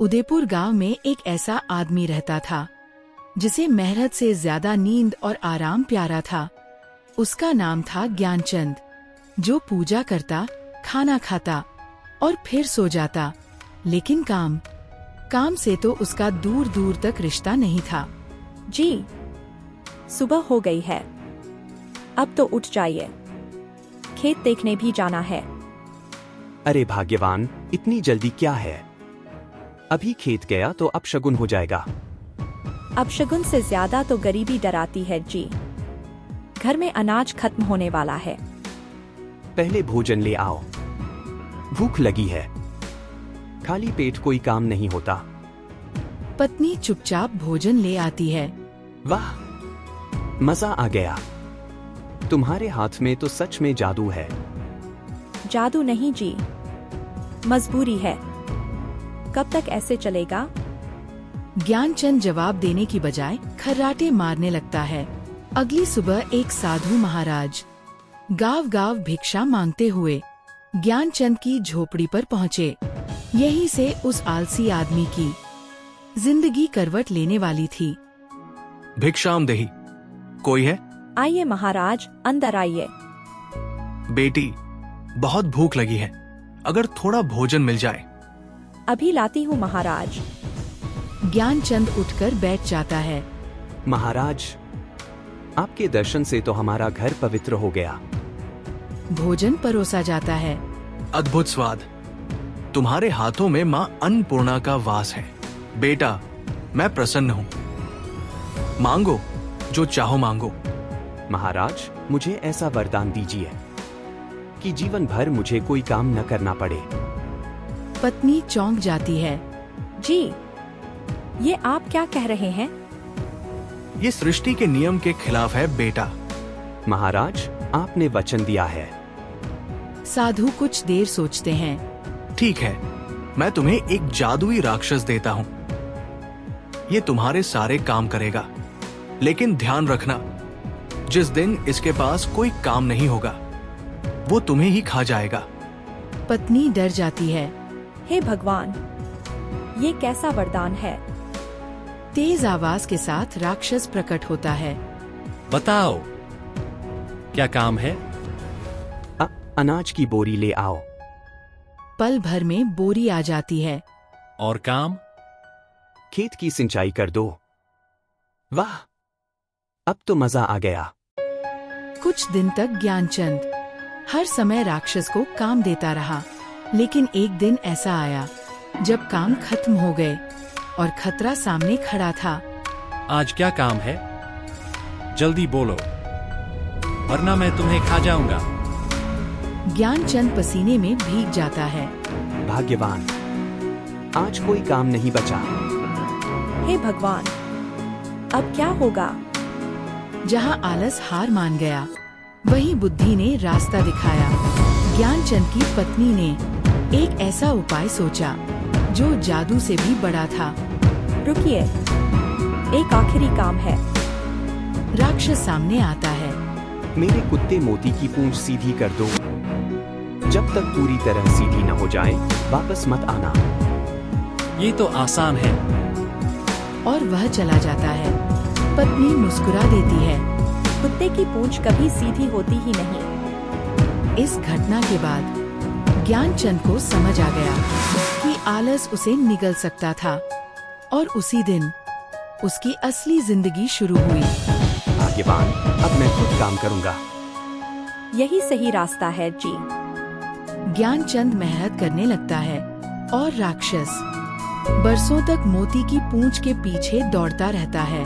उदयपुर गांव में एक ऐसा आदमी रहता था जिसे मेहनत से ज्यादा नींद और आराम प्यारा था। उसका नाम था ज्ञानचंद, जो पूजा करता, खाना खाता और फिर सो जाता। लेकिन काम से तो उसका दूर दूर तक रिश्ता नहीं था। जी, सुबह हो गई है, अब तो उठ जाइए, खेत देखने भी जाना है। अरे भाग्यवान, इतनी जल्दी क्या है? अभी खेत गया तो अपशगुन हो जाएगा। अपशगुन से ज्यादा तो गरीबी डराती है जी। घर में अनाज खत्म होने वाला है। पहले भोजन ले आओ, भूख लगी है। खाली पेट कोई काम नहीं होता। पत्नी चुपचाप भोजन ले आती है। वाह, मजा आ गया। तुम्हारे हाथ में तो सच में जादू है। जादू नहीं जी, मजबूरी है। कब तक ऐसे चलेगा? ज्ञानचंद जवाब देने की बजाय खर्राटे मारने लगता है। अगली सुबह एक साधु महाराज गांव भिक्षा मांगते हुए ज्ञानचंद की झोपड़ी पर पहुँचे। यहीं से उस आलसी आदमी की जिंदगी करवट लेने वाली थी। भिक्षाम देही, कोई है? आइए महाराज, अंदर आइए। बेटी, बहुत भूख लगी है, अगर थोड़ा भोजन मिल जाए। अभी लाती हूँ महाराज। ज्ञानचंद उठकर बैठ जाता है। महाराज, आपके दर्शन से तो हमारा घर पवित्र हो गया। भोजन परोसा जाता है। अद्भुत स्वाद। तुम्हारे हाथों में माँ अन्नपूर्णा का वास है। बेटा, मैं प्रसन्न हूँ। मांगो, जो चाहो मांगो। महाराज, मुझे ऐसा वरदान दीजिए कि जीवन भर मुझे कोई काम न करना पड़े। पत्नी चौंक जाती है। जी, ये आप क्या कह रहे हैं? ये सृष्टि के नियम के खिलाफ है बेटा। महाराज, आपने वचन दिया है। साधु कुछ देर सोचते हैं। ठीक है, मैं तुम्हें एक जादुई राक्षस देता हूँ। ये तुम्हारे सारे काम करेगा, लेकिन ध्यान रखना, जिस दिन इसके पास कोई काम नहीं होगा, वो तुम्हें ही खा जाएगा। पत्नी डर जाती है। हे भगवान, ये कैसा वरदान है? तेज आवाज के साथ राक्षस प्रकट होता है। बताओ, क्या काम है? अनाज की बोरी ले आओ। पल भर में बोरी आ जाती है। और काम? खेत की सिंचाई कर दो। वाह, अब तो मजा आ गया। कुछ दिन तक ज्ञानचंद हर समय राक्षस को काम देता रहा, लेकिन एक दिन ऐसा आया जब काम खत्म हो गए और खतरा सामने खड़ा था। आज क्या काम है? जल्दी बोलो, वरना मैं तुम्हें खा जाऊंगा। ज्ञानचंद पसीने में भीग जाता है। भाग्यवान, आज कोई काम नहीं बचा। हे भगवान, अब क्या होगा? जहाँ आलस हार मान गया, वहीं बुद्धि ने रास्ता दिखाया। ज्ञानचंद की पत्नी ने एक ऐसा उपाय सोचा जो जादू से भी बड़ा था। रुकिए, एक आखिरी काम है। राक्षस सामने आता है। मेरे कुत्ते मोती की पूंछ सीधी कर दो। जब तक पूरी तरह सीधी न हो जाए, वापस मत आना। ये तो आसान है। और वह चला जाता है। पत्नी मुस्कुरा देती है। कुत्ते की पूंछ कभी सीधी होती ही नहीं। इस घटना के बाद ज्ञानचंद को समझ आ गया कि आलस उसे निगल सकता था, और उसी दिन उसकी असली जिंदगी शुरू हुई। भाग्यवान, अब मैं खुद काम करूंगा। यही सही रास्ता है जी। ज्ञानचंद मेहनत करने लगता है और राक्षस बरसों तक मोती की पूंछ के पीछे दौड़ता रहता है।